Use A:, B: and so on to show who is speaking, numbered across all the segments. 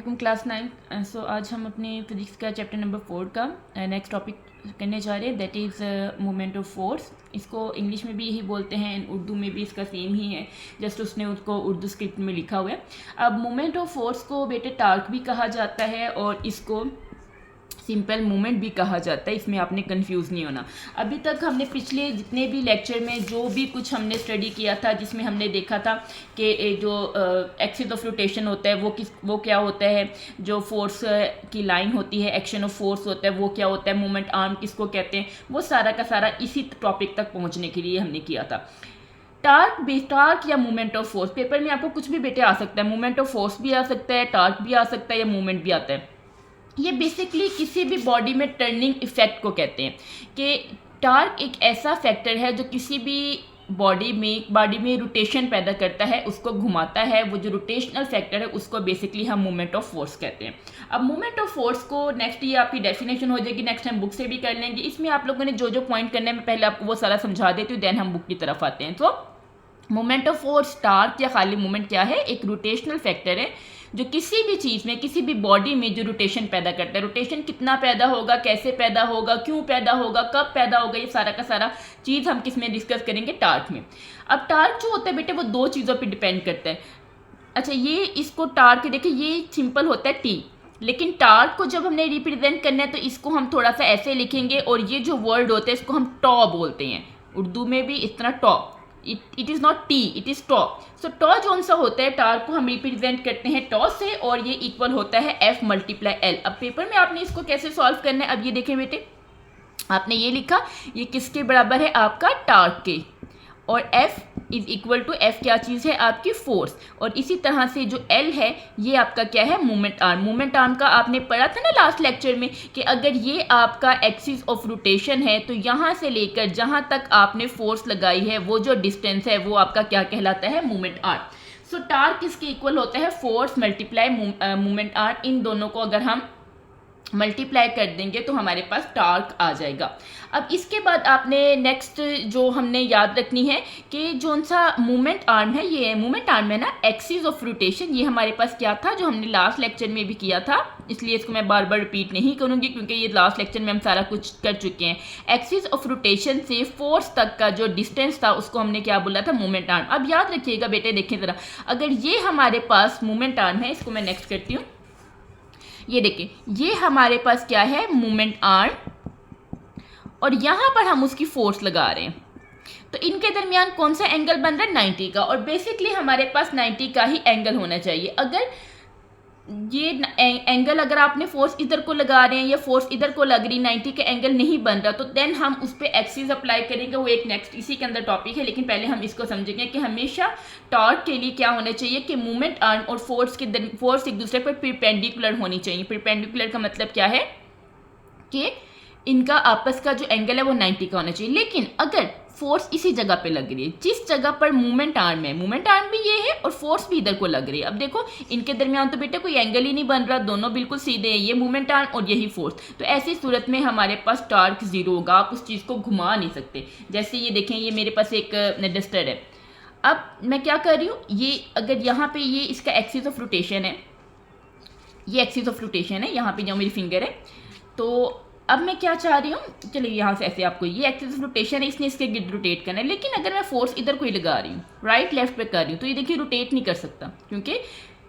A: वालेकुम क्लास 9। सो आज हम अपने फिजिक्स का चैप्टर नंबर 4 का नेक्स्ट टॉपिक करने जा रहे हैं, that is moment of force. इसको इंग्लिश में भी यही बोलते हैं एंड उर्दू में भी इसका सेम ही है, जस्ट उसने उसको उर्दू स्क्रिप्ट में लिखा हुआ है। अब मोमेंट ऑफ फोर्स को बेटे टार्क भी कहा जाता है और इसको सिंपल मूवमेंट भी कहा जाता है, इसमें आपने कंफ्यूज नहीं होना। अभी तक हमने पिछले जितने भी लेक्चर में जो भी कुछ हमने स्टडी किया था, जिसमें हमने देखा था कि जो एक्सिस ऑफ रोटेशन होता है वो क्या होता है, जो फोर्स की लाइन होती है, एक्शन ऑफ फोर्स होता है वो क्या होता है, मूवमेंट आर्म किसको कहते हैं, वो सारा का सारा इसी टॉपिक तक पहुँचने के लिए हमने किया था। टार्क या मूवमेंट ऑफ फोर्स, पेपर में आपको कुछ भी बेटे आ सकता है, मूवमेंट ऑफ फोर्स भी आ सकता है, टार्क भी आ सकता है या मूवमेंट भी आता है। ये बेसिकली किसी भी बॉडी में टर्निंग इफेक्ट को कहते हैं कि टार्क एक ऐसा फैक्टर है जो किसी भी बॉडी में रोटेशन पैदा करता है, उसको घुमाता है। वो जो रोटेशनल फैक्टर है उसको बेसिकली हम मूवमेंट ऑफ फोर्स कहते हैं। अब मूवमेंट ऑफ फोर्स को नेक्स्ट ये आपकी डेफिनेशन हो जाएगी, नेक्स्ट हम बुक से भी कर लेंगे। इसमें आप लोगों ने जो जो पॉइंट करने में पहले आपको वो सारा समझा देती हूँ, देन हम बुक की तरफ आते हैं। तो मोमेंट ऑफ फोर्स टार्क या खाली मूवमेंट क्या है, एक रोटेशनल फैक्टर है जो किसी भी चीज़ में, किसी भी बॉडी में जो रोटेशन पैदा करता है। रोटेशन कितना पैदा होगा, कैसे पैदा होगा, क्यों पैदा होगा, कब पैदा होगा, ये सारा का सारा चीज़ हम किस में डिस्कस करेंगे, टार्क में। अब टार्क जो होता है बेटे वो दो चीज़ों पे डिपेंड करता है। अच्छा, ये इसको टार्क देखिए, ये सिंपल होता है टी, लेकिन टार्क को जब हमने रिप्रेजेंट करना है तो इसको हम थोड़ा सा ऐसे लिखेंगे और ये जो वर्ड होता है इसको हम टॉ बोलते हैं, उर्दू में भी इस तरह tau. It is not T, it is tau. So tau जो सा होता है, टार्क को हम रिप्रेजेंट करते हैं टॉ से और ये इक्वल होता है F × L। अब पेपर में आपने इसको कैसे सॉल्व करना है, अब ये देखें बेटे, आपने ये लिखा, ये किसके बराबर है, आपका टार्क के, और F = F क्या चीज़ है, आपकी फोर्स। और इसी तरह से जो L है ये आपका क्या है, मूवमेंट आर्म। मूवमेंट आर्म का आपने पढ़ा था ना लास्ट लेक्चर में कि अगर ये आपका एक्सिस ऑफ रोटेशन है तो यहाँ से लेकर जहाँ तक आपने फोर्स लगाई है वो जो डिस्टेंस है वो आपका क्या कहलाता है, मूवमेंट आर्म। सो टार्क किसके इक्वल होता है, फोर्स × मूवमेंट आर्म। इन दोनों को अगर हम मल्टीप्लाई कर देंगे तो हमारे पास टार्क आ जाएगा। अब इसके बाद आपने नेक्स्ट जो हमने याद रखनी है कि जो सा मूवमेंट आर्म है, ये मूवमेंट आर्म है ना, एक्सिस ऑफ रोटेशन, ये हमारे पास क्या था जो हमने लास्ट लेक्चर में भी किया था, इसलिए इसको मैं बार बार रिपीट नहीं करूँगी क्योंकि ये लास्ट लेक्चर में हम सारा कुछ कर चुके हैं। एक्सिस ऑफ रोटेशन से फोर्स तक का जो डिस्टेंस था उसको हमने क्या बोला था, मूवमेंट आर्म। अब याद रखिएगा बेटे, देखें ज़रा, अगर ये हमारे पास मूवमेंट आर्म है, इसको मैं नेक्स्ट करती हूँ, ये देखिए, ये हमारे पास क्या है, मूवमेंट आर्म, और यहाँ पर हम उसकी फोर्स लगा रहे हैं, तो इनके दरमियान कौन सा एंगल बन रहा है, 90 का। और बेसिकली हमारे पास 90 का ही एंगल होना चाहिए। अगर ये एंगल, अगर आपने फोर्स इधर को लगा रहे हैं या फोर्स इधर को लग रही, 90 का एंगल नहीं बन रहा, तो देन हम उस पर एक्सिस अप्लाई करेंगे, वो एक नेक्स्ट इसी के अंदर टॉपिक है। लेकिन पहले हम इसको समझेंगे कि हमेशा टॉर्क के लिए क्या होना चाहिए कि मूवमेंट आर्म और फोर्स एक दूसरे पर परपेंडिकुलर होनी चाहिए। परपेंडिकुलर का मतलब क्या है कि इनका आपस का जो एंगल है वो 90 का होना चाहिए। लेकिन अगर फोर्स इसी जगह पे लग रही है जिस जगह पर मूवमेंट आर्म है, मूवमेंट आर्म भी ये है और फोर्स भी इधर को लग रही है, अब देखो इनके दरमियान तो बेटा कोई एंगल ही नहीं बन रहा, दोनों बिल्कुल सीधे हैं, ये मूवमेंट आर्म और यही फोर्स, तो ऐसी सूरत में हमारे पास टार्क 0 होगा, आप उस चीज़ को घुमा नहीं सकते। जैसे ये देखें, ये मेरे पास एक डस्टर है, अब मैं क्या कर रही हूँ, ये अगर यहाँ पे ये इसका एक्सिस ऑफ रोटेशन है, ये एक्सिस ऑफ रोटेशन है, यहाँ पे जो मेरी फिंगर है, तो अब मैं क्या चाह रही हूँ, चलिए यहाँ से ऐसे आपको ये एक्सिस ऑफ रोटेशन है, इसने इसके गिर्द रोटेट करना है। लेकिन अगर मैं फोर्स इधर कोई लगा रही हूँ, राइट लेफ्ट पे कर रही हूँ, तो ये देखिए रोटेट नहीं कर सकता, क्योंकि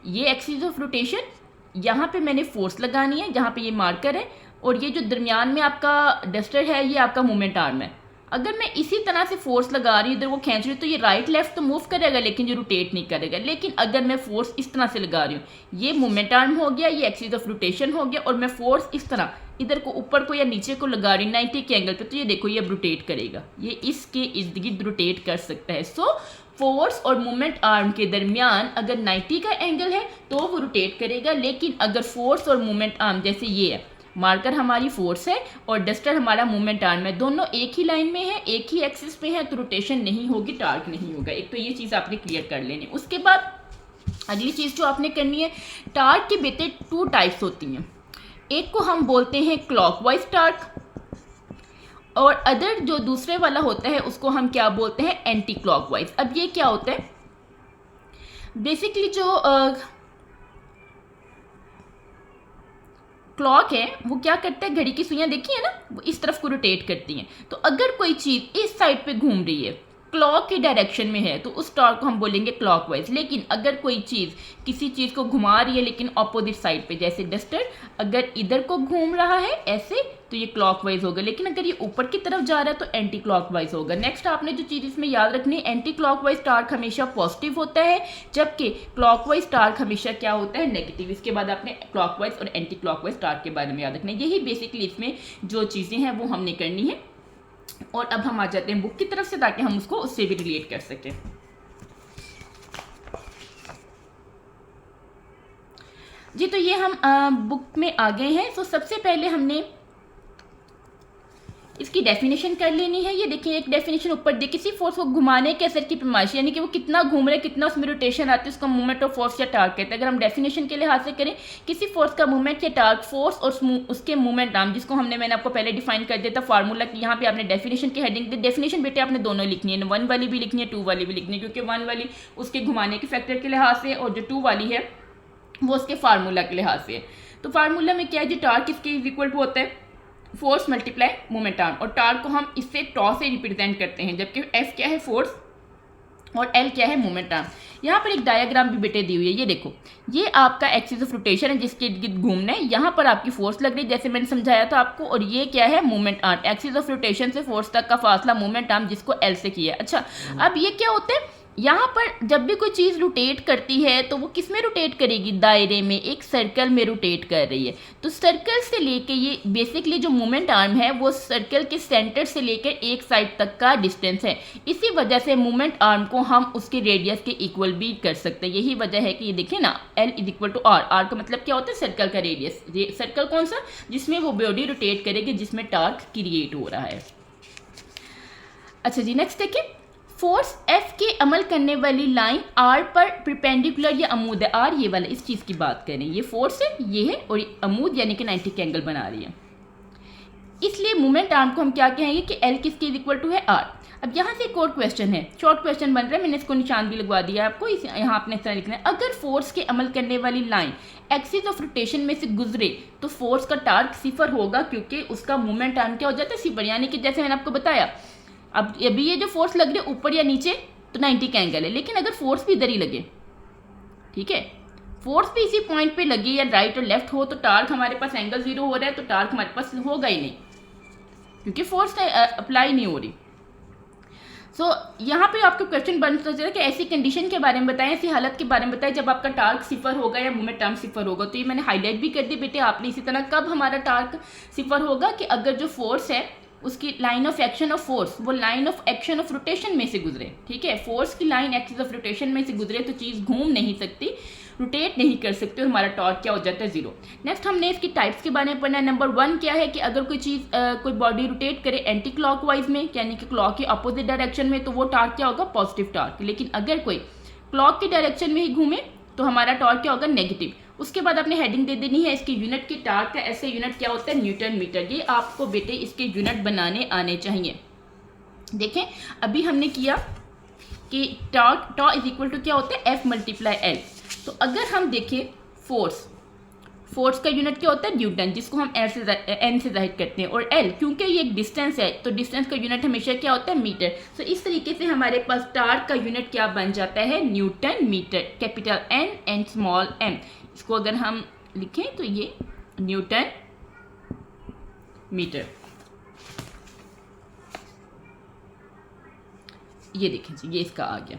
A: ये एक्सिस ऑफ रोटेशन, यहाँ पे मैंने फोर्स लगानी है, जहाँ पे ये मार्कर है, और ये जो दरमियान में आपका डस्टर है ये आपका मूवमेंट आर्म है। अगर मैं इसी तरह से फोर्स लगा रही हूँ, इधर वो खींच रही हूँ, तो ये राइट लेफ्ट तो मूव करेगा लेकिन ये रोटेट नहीं करेगा। लेकिन अगर मैं फोर्स इस तरह से लगा रही हूँ, ये मूवमेंट आर्म हो गया, ये एक्सिस ऑफ रोटेशन हो गया, और मैं फोर्स इस तरह इधर को ऊपर को या नीचे को लगा रही हूँ 90 के एंगल पे, तो ये देखो ये रोटेट करेगा, ये इसके इर्द गिर्द रोटेट कर सकता है। सो फोर्स और मूवमेंट आर्म के दरमियान अगर 90 का एंगल है तो वो रोटेट करेगा। लेकिन अगर फोर्स और मूवमेंट आर्म, जैसे ये है, मार्कर हमारी फोर्स है और डस्टर हमारा मूवमेंट आर्म है, दोनों एक ही लाइन में है, एक ही एक्सिस पे है, तो रोटेशन नहीं होगी, टार्क नहीं होगा। एक तो ये चीज़ आपने क्लियर कर लेनी। उसके बाद अगली चीज़ जो आपने करनी है, टार्क के बेटे 2 टाइप्स होती हैं, एक को हम बोलते हैं क्लॉकवाइज टार्क, और अदर जो दूसरे वाला होता है उसको हम क्या बोलते हैं, एंटी क्लॉकवाइज। अब ये क्या होता है, बेसिकली जो क्लॉक है वो क्या करता है, घड़ी की सुइयां देखी है ना, वो इस तरफ को रोटेट करती हैं। तो अगर कोई चीज़ इस साइड पे घूम रही है, क्लॉक की डायरेक्शन में है, तो उस टॉर्क को हम बोलेंगे क्लॉकवाइज। लेकिन अगर कोई चीज़ किसी चीज़ को घुमा रही है लेकिन ऑपोजिट साइड पे, जैसे डस्टर अगर इधर को घूम रहा है ऐसे, तो ये क्लॉकवाइज होगा। लेकिन अगर ये ऊपर की तरफ जा रहा है तो एंटी क्लॉकवाइज होगा। नेक्स्ट आपने जो चीज़ इसमें याद रखनी है, एंटी क्लॉकवाइज टार्क हमेशा पॉजिटिव होता है, जबकि क्लॉकवाइज टार्क हमेशा क्या होता है, नेगेटिव। इसके बाद आपने क्लॉकवाइज और एंटी क्लॉकवाइज टार्क के बारे में याद रखना है। यही बेसिकली इसमें जो चीज़ें हैं वो हमने करनी है। और अब हम आ जाते हैं बुक की तरफ से, ताकि हम उसको उससे भी रिलेट कर सकें। जी, तो ये हम बुक में आ गए हैं। तो सबसे पहले हमने इसकी डेफिनेशन कर लेनी है। ये देखिए एक डेफिनेशन ऊपर दे, किसी फोर्स को घुमाने के असर की पैमाइश, यानी कि वो कितना घूम रहा है, कितना उसमें रोटेशन आती है, उसका मूवमेंट ऑफ फोर्स या टार्क कहते हैं। अगर हम डेफिनेशन के लिहाज से करें, किसी फोर्स का मूवमेंट या टार्क, फोर्स और उसके मूवमेंट आर्म, जिसको मैंने आपको पहले डिफाइन कर दिया था फार्मूला की, यहाँ पे आपने डेफिनेशन की हेडिंग दी। डेफिनेशन बेटे आपने दोनों लिखनी है, 1 वाली भी लिखनी है, 2 वाली भी लिखनी है, क्योंकि 1 वाली उसके घुमाने के फैक्टर के लिहाज से और जो 2 वाली है वो उसके फार्मूला के लिहाज से है। तो फार्मूला में क्या है जी, टार्क इसके इज इक्वल टू होता है फोर्स मल्टीप्लाई मोमेंट आर्म, और टार्क को हम इससे टॉ से रिप्रेजेंट करते हैं, जबकि एफ क्या है फोर्स और एल क्या है मोमेंट आर्म। यहाँ पर एक डायग्राम भी बेटे दी हुई है, ये देखो, ये आपका एक्सिस ऑफ रोटेशन है जिसके इर्द गिर्द घूमना है। यहाँ पर आपकी फोर्स लग रही है जैसे मैंने समझाया था आपको, और ये क्या है moment arm. Axis of rotation से फोर्स तक का फासला मोमेंट आर्म जिसको एल से किया है। अच्छा, अब ये क्या होता है, यहाँ पर जब भी कोई चीज़ रोटेट करती है तो वो किस में रोटेट करेगी, दायरे में, एक सर्कल में रोटेट कर रही है। तो सर्कल से लेके ये बेसिकली जो मोमेंट आर्म है वो सर्कल के सेंटर से लेकर एक साइड तक का डिस्टेंस है। इसी वजह से मोमेंट आर्म को हम उसके रेडियस के इक्वल भी कर सकते हैं। यही वजह है कि ये देखिए ना, L is equal to R. R का मतलब क्या होता है, सर्कल का रेडियस। ये सर्कल कौन सा, जिसमें वो बॉडी रोटेट करेगी, जिसमें टार्क क्रिएट हो रहा है। अच्छा जी, नेक्स्ट देखिए, फोर्स एफ के अमल करने वाली लाइन आर पर परपेंडिकुलर या अमूद है। आर ये वाला, इस चीज़ की बात करें, ये फोर्स है, ये है, और अमूद यानी कि 90 के एंगल बना रही है। इसलिए मोमेंट आर्म को हम क्या कहेंगे कि एल किसके इक्वल टू है, आर। अब यहाँ से एक और क्वेश्चन है, शॉर्ट क्वेश्चन बन रहा है, मैंने इसको निशान भी लगवा दिया है आपको, यहाँ आपने इस तरह लिखना है। अगर फोर्स के अमल करने वाली लाइन एक्सिस ऑफ रोटेशन में से गुजरे तो फोर्स का टार्क 0 होगा, क्योंकि उसका मोमेंट आर्म क्या हो जाता है, 0। यानी कि जैसे मैंने आपको बताया, अब अभी ये जो फोर्स लग रही है ऊपर या नीचे तो 90 का एंगल है, लेकिन अगर फोर्स भी इधर ही लगे, ठीक है, फोर्स भी इसी पॉइंट पे लगे या राइट और लेफ्ट हो, तो टार्क हमारे पास एंगल 0 हो रहा है, तो टार्क हमारे पास होगा ही नहीं, क्योंकि फोर्स अप्लाई नहीं हो रही। सो यहाँ पे आपको क्वेश्चन बन सकता है कि ऐसी कंडीशन के बारे में बताएं, ऐसी हालत के बारे में बताएं जब आपका टार्क 0 होगा या मोमेंट आर्म 0 होगा। तो ये मैंने हाईलाइट भी कर दी बेटे आपने। इसी तरह कब हमारा टार्क 0 होगा, कि अगर जो फोर्स है उसकी line of action of force वो line of action of rotation में से गुजरे, ठीक है, फोर्स की लाइन एक्सिस ऑफ रोटेशन में से गुजरे तो चीज़ घूम नहीं सकती, रोटेट नहीं कर सकते, और हमारा टॉर्क क्या हो जाता है, 0। नेक्स्ट हमने इसकी टाइप्स के बारे में पढ़ना है। नंबर 1 क्या है कि अगर कोई चीज़ कोई बॉडी रोटेट करे एंटी क्लॉकवाइज में, यानी कि क्लॉक के अपोजिट डायरेक्शन में, तो वो टार्क क्या होगा, पॉजिटिव टार्क। लेकिन अगर कोई क्लॉक की डायरेक्शन में ही घूमे तो हमारा टॉर्क क्या होगा, नेगेटिव। उसके बाद आपने हेडिंग दे देनी है इसकी यूनिट की, टार्क का ऐसे यूनिट क्या होता है, न्यूटन मीटर। ये आपको बेटे इसके यूनिट बनाने आने चाहिए। देखें अभी हमने किया कि torque tau is equal to क्या होता है, एफ मल्टीप्लाई एल। तो अगर हम देखें फोर्स का यूनिट क्या होता है, न्यूटन, जिसको हम एन से जाहिर करते हैं, और एल क्योंकि ये एक डिस्टेंस है तो डिस्टेंस का यूनिट हमेशा क्या होता है, मीटर। तो इस तरीके से हमारे पास टार्क का यूनिट क्या बन जाता है, newton metre, capital N and small m. इसको अगर हम लिखें तो ये न्यूटन मीटर, ये देखें जी, ये इसका आ गया।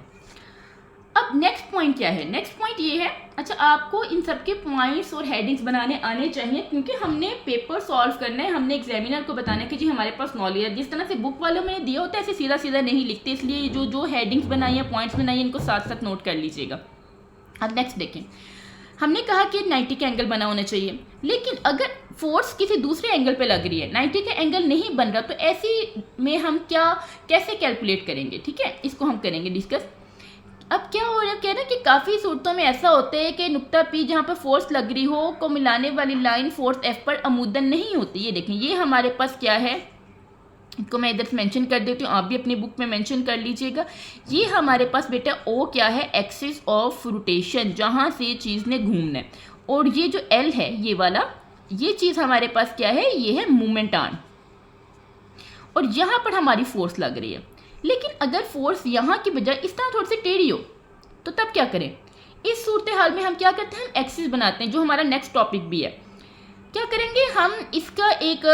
A: अब नेक्स्ट पॉइंट क्या है, नेक्स्ट पॉइंट ये है, अच्छा आपको इन सब के पॉइंट्स और हेडिंग्स बनाने आने चाहिए, क्योंकि हमने पेपर सॉल्व करना है, हमने एग्जामिनर को बताना है कि जी हमारे पास नॉलेज है। जिस तरह से बुक वालों में दिया होता है ऐसे सीधा सीधा नहीं लिखते, इसलिए जो हेडिंग्स बनाई है, पॉइंट्स बनाई है, इनको साथ साथ नोट कर लीजिएगा। अब नेक्स्ट देखें, हमने कहा कि 90 का एंगल बना होना चाहिए, लेकिन अगर फोर्स किसी दूसरे एंगल पे लग रही है, 90 का एंगल नहीं बन रहा, तो ऐसी में हम कैसे कैलकुलेट करेंगे, ठीक है, इसको हम करेंगे डिस्कस। अब क्या हो रहा है ना कि काफ़ी सूरतों में ऐसा होता है कि नुक्ता पी जहाँ पर फोर्स लग रही हो को मिलाने वाली लाइन फोर्स एफ पर अमूदन नहीं होती। ये देखें, ये हमारे पास क्या है, इसको मैं इधर मेंशन कर देती हूँ, आप भी अपनी बुक में मेंशन कर लीजिएगा। ये हमारे पास बेटा ओ क्या है, एक्सिस ऑफ रोटेशन, जहाँ से चीज़ ने घूमना है, और ये जो एल है ये वाला ये चीज़ हमारे पास क्या है, ये है मूवमेंट आर्म, और यहाँ पर हमारी फोर्स लग रही है। लेकिन अगर फोर्स यहाँ की बजाय इस तरह थोड़ी सी टेढ़ी हो तो तब क्या करें? इस सूरत हाल में हम क्या करते हैं, हम एक्सिस बनाते हैं, जो हमारा नेक्स्ट टॉपिक भी है। क्या करेंगे हम, इसका एक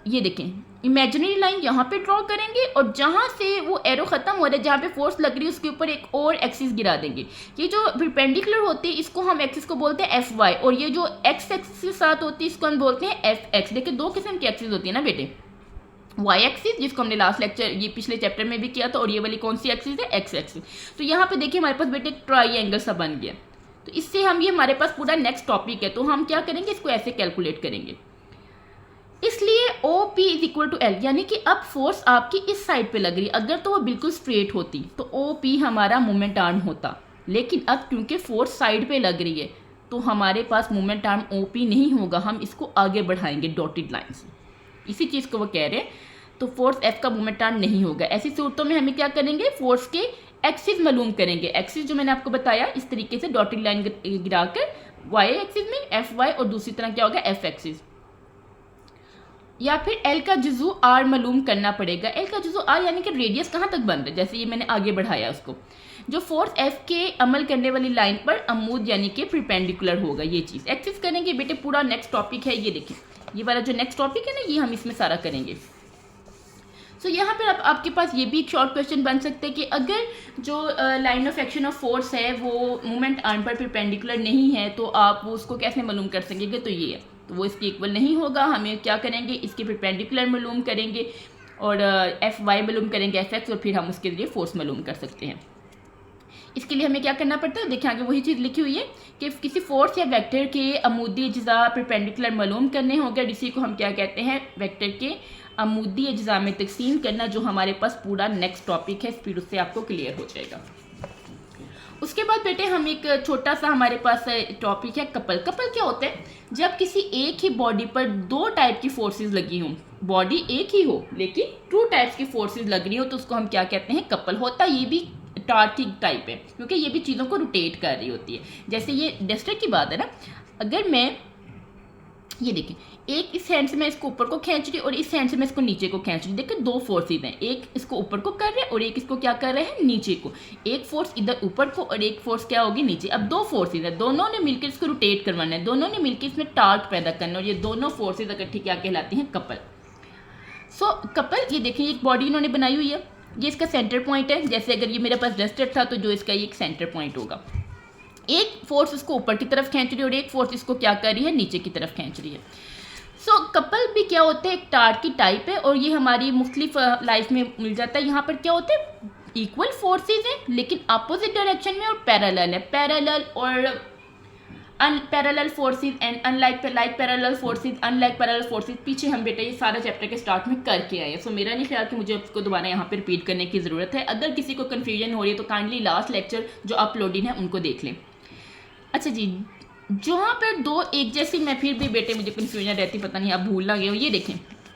A: ये देखें इमेजिनरी लाइन यहाँ पे ड्रॉ करेंगे, और जहाँ से वो एरो ख़त्म हो रहा है, जहाँ पे फोर्स लग रही है, उसके ऊपर एक और एक्सिस गिरा देंगे। ये जो परपेंडिकुलर होती है इसको हम एक्सिस को बोलते हैं एफ वाई, और ये जो एक्स एक्सिस के साथ होती है इसको हम बोलते हैं एफ एक्स। देखिए दो किस्म की एक्सिस होती है ना बेटे, वाई एक्सिस जिसको हमने लास्ट लेक्चर ये पिछले चैप्टर में भी किया था, और ये वाली कौन सी एक्सिस है, एक्स एक्सिस। तो यहाँ पे देखिए हमारे पास बेटे ट्राइंगल सा बन गया, तो इससे हम ये हमारे पास पूरा नेक्स्ट टॉपिक है, तो हम क्या करेंगे, इसको ऐसे कैलकुलेट करेंगे। इसलिए O P is equal to L, यानी कि अब फोर्स आपकी इस साइड पे लग रही है, अगर तो वो बिल्कुल स्ट्रेट होती तो ओ पी हमारा मोमेंट आर्म होता, लेकिन अब क्योंकि फोर्स साइड पे लग रही है तो हमारे पास मोमेंट आर्म ओ पी नहीं होगा, हम इसको आगे बढ़ाएंगे डॉटेड लाइन से, इसी चीज़ को वो कह रहे हैं। तो फोर्स एफ का मोमेंट आर्म नहीं होगा। ऐसी सूरतों में हमें क्या करेंगे, फोर्स के एक्सिस मालूम करेंगे। एक्सिस जो मैंने आपको बताया इस तरीके से डॉटेड लाइन गिराकर वाई एक्सिस में एफ वाई, और दूसरी तरह क्या होगा एफ एक्सिस, या फिर एल का जुजू आर मालूम करना पड़ेगा। एल का जुजू आर यानी कि रेडियस कहाँ तक बन रहा है, जैसे ये मैंने आगे बढ़ाया उसको, जो फोर्स एफ के अमल करने वाली लाइन पर अमूद यानी कि परपेंडिकुलर होगा। ये चीज़ एक्सिस करेंगे बेटे, पूरा नेक्स्ट टॉपिक है ये देखें, ये वाला जो नेक्स्ट टॉपिक है ना, ये हम इसमें सारा करेंगे। सो यहाँ पर आपके पास ये भी एक शॉर्ट क्वेश्चन बन सकते हैं कि अगर जो line of action of force है वो मोमेंट आर्म पर परपेंडिकुलर नहीं है तो आप वो उसको कैसे मालूम कर सकेंगे, तो ये है, तो वो इसके इक्वल नहीं होगा। हमें क्या करेंगे, इसके परपेंडिकुलर मालूम करेंगे, और एफ वाई मालूम करेंगे एफ एक्स, और फिर हम उसके लिए फोर्स मालूम कर सकते हैं। इसके लिए हमें क्या करना पड़ता है, देखिए आगे वही चीज़ लिखी हुई है कि किसी फोर्स या वेक्टर के अमूदी अज्जा परपेंडिकुलर मालूम करने होंगे, जिसी को हम क्या कहते हैं, वेक्टर के अमूदी अज्जा में तकसीम करना, जो हमारे पास पूरा नेक्स्ट टॉपिक है। स्पीड उससे आपको क्लियर हो जाएगा। उसके बाद बेटे हम एक छोटा सा हमारे पास टॉपिक है कपल। कपल क्या होता है, जब किसी एक ही बॉडी पर दो टाइप की फोर्सेस लगी हों, बॉडी एक ही हो लेकिन टू टाइप्स की फोर्सेस लग रही हो, तो उसको हम क्या कहते हैं, कपल। होता ये भी टार्थिक टाइप है, क्योंकि ये भी चीज़ों को रोटेट कर रही होती है। जैसे ये डस्टर की बात है ना, अगर मैं ये देखें, एक इस हैंड से मैं इसको ऊपर को खींच रही और इस हैंड से मैं इसको नीचे को खींच रही, देखिए दो फोर्सेज हैं, एक इसको ऊपर को कर रहे हैं और एक इसको क्या कर रहे हैं, नीचे को। एक फोर्स इधर ऊपर को और एक फोर्स क्या होगी, नीचे। अब दो फोर्सेज है, दोनों ने मिलकर इसको रोटेट करवाना है, दोनों ने मिलकर इसमें टार्क पैदा करना है, और ये दोनों फोर्सेज इकट्ठी क्या कहलाती हैं, कपल। सो कपल, ये देखिए एक बॉडी इन्होंने बनाई हुई है, ये इसका सेंटर पॉइंट है। जैसे अगर ये मेरे पास डस्टर था तो जो इसका ये एक सेंटर पॉइंट होगा, एक फोर्स इसको ऊपर की तरफ खींच रही है और एक फोर्स इसको क्या कर रही है, नीचे की तरफ खींच रही है। सो कपल भी क्या होते हैं, एक टार्क की टाइप है, और ये हमारी मुख्तलिफ लाइफ में मिल जाता है। यहाँ पर क्या होते हैं, इक्वल फोर्सेज हैं लेकिन अपोजिट डायरेक्शन में, और पैरेलल है। पैरेलल और unparalleled forces and unlike parallel forces, unlike parallel forces, पीछे हम बेटा ये सारा चैप्टर के स्टार्ट में करके आए हैं। सो मेरा नहीं ख्याल कि मुझे उसको दोबारा यहाँ पर रिपीट करने की ज़रूरत है। अगर किसी को कन्फ्यूजन हो रही है तो काइंडली लास्ट लेक्चर जो अपलोडेड है उनको देख लें। अच्छा जी, जहाँ पर दो एक जैसी, मैं फिर भी बेटे मुझे कन्फ्यूजन रहती, पता नहीं आप भूल ना गए हो। ये देखें,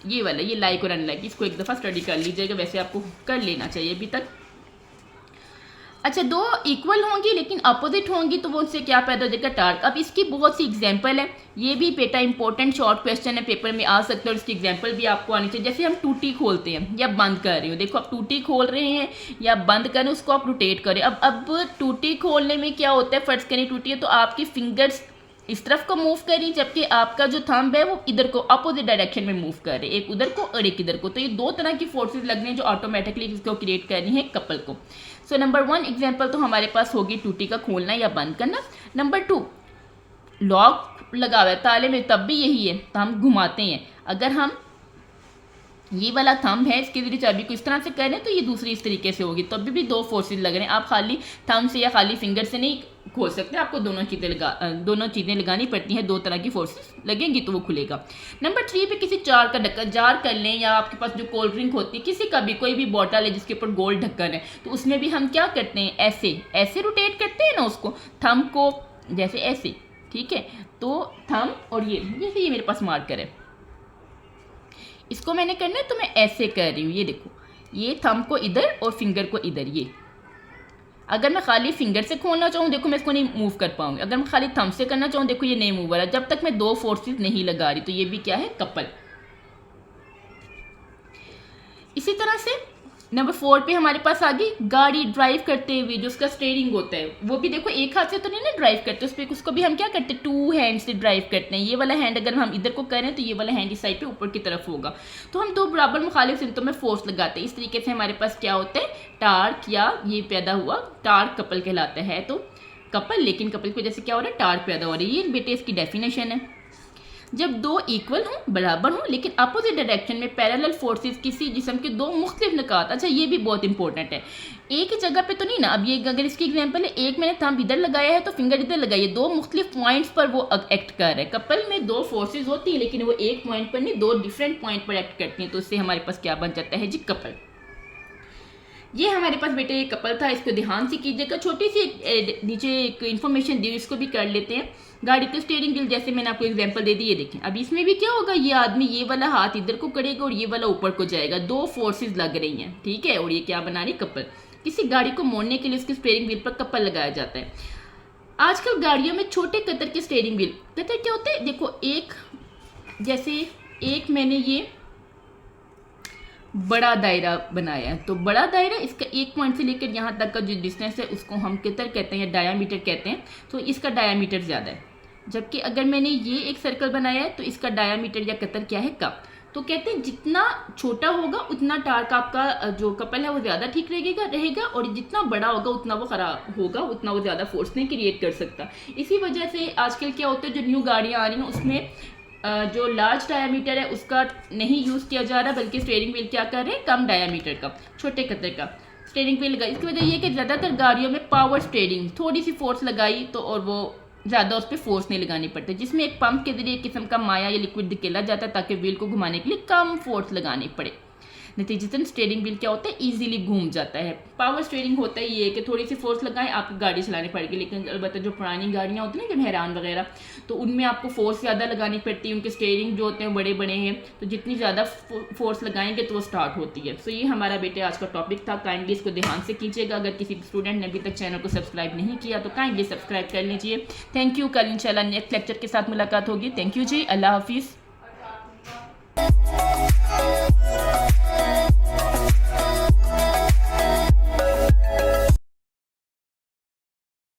A: ये वाला, ये लाइक और अनलाइक, इसको एक दफ़ा स्टडी कर लीजिएगा, वैसे आपको कर लेना चाहिए अभी तक। अच्छा, दो इक्वल होंगी लेकिन अपोजिट होंगी तो वो उनसे क्या पैदा हो जाएगा, टार्क। अब इसकी बहुत सी एग्जांपल है, ये भी बेटा इंपॉर्टेंट शॉर्ट क्वेश्चन है, पेपर में आ सकते हैं, और इसकी एग्जांपल भी आपको आनी चाहिए। जैसे हम टूटी खोलते हैं या बंद कर रहे हो, देखो आप टूटी खोल रहे हैं या बंद कर रहे हैं, उसको आप रोटेट करें। अब टूटी खोलने में क्या होता है, फर्ज करें टूटी है तो आपकी फिंगर्स इस तरफ को मूव करी, जबकि आपका जो थंब है वो इधर को अपोजिट डायरेक्शन में मूव कर रहे, एक उधर को और एक इधर को। तो ये दो तरह की फोर्सेस लगने हैं जो ऑटोमेटिकली इसको क्रिएट करनी है, कपल को। सो नंबर 1 एग्जांपल तो हमारे पास होगी टूटी का खोलना या बंद करना। नंबर 2, लॉक लगा हुआ है ताले में, तब भी यही है, तो हम घुमाते हैं। अगर हम ये वाला थंब है, इसके जरिए चाबी को इस तरह से करें तो ये दूसरी इस तरीके से होगी, तब भी दो फोर्सेस लग रहे हैं। आप खाली थंब से या खाली फिंगर से नहीं खोल सकते, आपको दोनों चीज़ें लगानी पड़ती हैं, दो तरह की फोर्सेस लगेंगी तो वो खुलेगा। नंबर 3 पे किसी जार का ढक्कन, जार कर लें या आपके पास जो कोल्ड ड्रिंक होती है, किसी का भी कोई भी बॉटल है जिसके ऊपर गोल ढक्कन है, तो उसमें भी हम क्या करते हैं, ऐसे रोटेट करते हैं ना उसको, थंब को जैसे ऐसे, ठीक है। तो थंब और ये जैसे ये मेरे पास मार्कर है, इसको मैंने करना है तो मैं ऐसे कर रही हूँ, ये देखो, ये थंब को इधर और फिंगर को इधर। ये अगर मैं खाली फिंगर से खोलना चाहूँ, देखो मैं इसको नहीं मूव कर पाऊंगी। अगर मैं खाली थंब से करना चाहूँ, देखो ये नहीं मूव हो रहा, जब तक मैं दो फोर्सेस नहीं लगा रही। तो ये भी क्या है, कपल। इसी तरह से नंबर 4 पे हमारे पास आ गई गाड़ी ड्राइव करते हुए जो उसका स्टीयरिंग होता है, वो भी देखो एक हाथ से तो नहीं ना ड्राइव करते, उस पर उसको भी हम क्या करते हैं, 2 हैंड से ड्राइव करते हैं। ये वाला हैंड अगर हम इधर को करें तो ये वाला हैंड इस साइड पे ऊपर की तरफ होगा। तो हम दो बराबर मुखालिफ सिमतों में फोर्स लगाते हैं। इस तरीके से हमारे पास क्या होता है, टार्क, या ये पैदा हुआ टार्क कपल कहलाता है। तो कपल, लेकिन कपल की वजह से क्या हो रहा है, टार्क पैदा हो रही है। ये बेटे इसकी डेफिनेशन है। जब दो इक्वल हों, बराबर हों, लेकिन अपोजिट डायरेक्शन में पैरेलल फोर्सेस किसी जिस्म के दो मुख्तलिफ निकात। अच्छा ये भी बहुत इंपॉर्टेंट है, एक ही जगह पे तो नहीं ना। अब ये अगर इसकी एग्जांपल है, एक मैंने थंब इधर लगाया है तो फिंगर इधर लगाई है, दो मुख्तलिफ पॉइंट्स पर वो एक्ट कर रहे हैं। कपल में दो फोर्सेज होती है लेकिन वो एक पॉइंट पर नहीं, दो डिफरेंट पॉइंट पर एक्ट करती हैं। तो इससे हमारे पास क्या बन जाता है जी, कपल। ये हमारे पास बेटे एक कपल था, इसको ध्यान से कीजिएगा। छोटी सी नीचे एक इन्फॉर्मेशन दी, इसको भी कर लेते हैं। गाड़ी का स्टीयरिंग व्हील, जैसे मैंने आपको एग्जांपल दे दी, ये देखें। अब इसमें भी क्या होगा, ये आदमी ये वाला हाथ इधर को करेगा और ये वाला ऊपर को जाएगा, दो फोर्सेस लग रही हैं, ठीक है। और ये क्या बना रही, कपल। किसी गाड़ी को मोड़ने के लिए उसके स्टीयरिंग व्हील पर कपल लगाया जाता है। आजकल गाड़ियों में छोटे कतर के स्टीयरिंग व्हील, कतर क्या होते हैं, देखो एक, जैसे एक मैंने ये बड़ा दायरा बनाया है, तो बड़ा दायरा इसका एक पॉइंट से लेकर यहाँ तक का जो डिस्टेंस है उसको हम कतर कहते हैं या डायामीटर कहते हैं। तो इसका डायामीटर ज़्यादा है। जबकि अगर मैंने ये एक सर्कल बनाया है तो इसका डायामीटर या कतर क्या है, कम। तो कहते हैं जितना छोटा होगा उतना टार्क आपका जो कपल है वो ज़्यादा ठीक रहेगा, और जितना बड़ा होगा उतना वो ख़राब होगा, उतना वो ज़्यादा फोर्स नहीं क्रिएट कर सकता। इसी वजह से आजकल क्या होता है, जो न्यू गाड़ियाँ आ रही हैं उसमें जो लार्ज डायामीटर है उसका नहीं यूज़ किया जा रहा, बल्कि स्टीयरिंग व्हील क्या कर रहे हैं, कम डायामीटर का, छोटे कतर का स्टीयरिंग व्हील लगा। इसकी वजह ये कि ज़्यादातर गाड़ियों में पावर स्टीयरिंग, थोड़ी सी फोर्स लगाई तो और वो ज़्यादा उस पर फोर्स नहीं लगानी पड़ती, जिसमें एक पंप के जरिए एक किस्म का माया या लिक्विड निकला जाता है ताकि व्हील को घुमाने के लिए कम फोर्स लगानी पड़े। नतीजतन स्टीयरिंग व्हील क्या होता है, इजीली घूम जाता है। पावर स्टीयरिंग होता है ये कि थोड़ी सी फोर्स लगाएं आपको गाड़ी चलानी पड़ेगी, लेकिन अलबत्ता जो पुरानी गाड़ियाँ होती हैं ना, जो मेहरान वगैरह, तो उनमें आपको फोर्स ज़्यादा लगानी पड़ती है। उनके स्टीयरिंग जो होते हैं बड़े बड़े हैं, तो जितनी ज़्यादा फोर्स लगाएंगे तो वो स्टार्ट होती है। सो ये हमारा बेटे आज का टॉपिक था। काइंडली इसको ध्यान से कीजिएगा। अगर किसी स्टूडेंट ने अभी तक चैनल को सब्सक्राइब नहीं किया तो काइंडली सब्सक्राइब कर लीजिए। Thank you. कल इंशाल्लाह नेक्स्ट लेक्चर के साथ मुलाकात होगी। थैंक यू जी, अल्लाह हाफिज़।